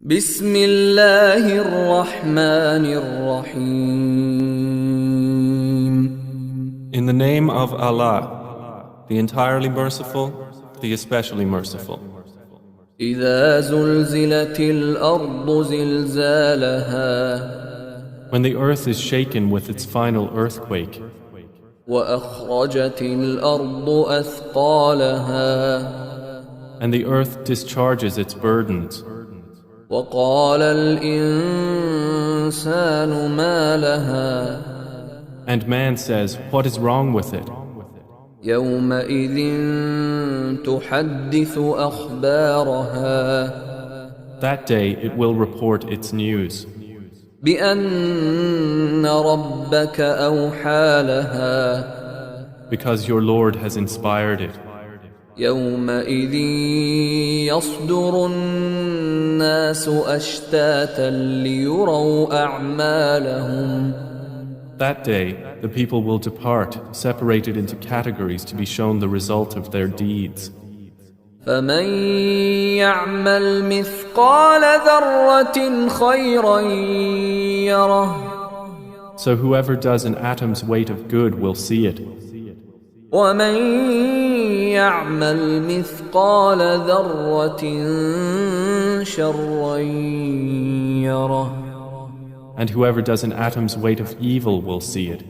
بسم الله الرحمن الرحيم. In the name of Allah, the entirely merciful, the especially merciful. إذا زلزلت الأرض زلزالها When the earth is shaken with its final earthquake, وأخرجت الأرض أثقالها and the earth discharges its burdens, وقال الإنسان ما لها and man says, "What is wrong with it?" يومئذ تحدث أخبارها That day it will report its news, بأن ربك أوحى لها because your Lord has inspired it. يومئذ يصدر الناس أشتاتا ليروا أعمالهم That day the people will depart, separated into categories to be shown the result of their deeds. فمن يعمل مثقال ذرة خيرا يره So whoever does an atom's weight of good will see it, ومن يعمل مثقال ذرة شرا يره and whoever does an atom's weight of evil will see it.